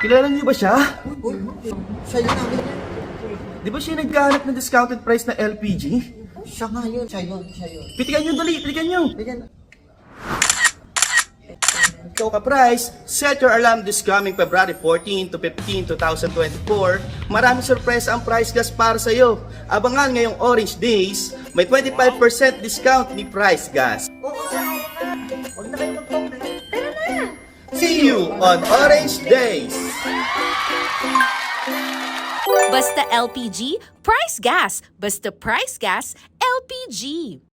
Kilala niyo ba siya? Sa'yo namin. Di ba siya nagkahanap ng discounted price na LPG? Siya nga yun. Siya yun. Pitikan niyo, dali, pitikan niyo. Bigyan. Ikaw ka-price, set your alarm this coming February 14 to 15, 2024. Maraming sorpresa ang Prycegas para sa iyo. Abangan ngayong Orange Days, may 25% discount ni Prycegas. Huwag na kayo mag-talk na. Tara na. See you on Orange Days! Basta LPG, Prycegas. Basta Prycegas, LPG.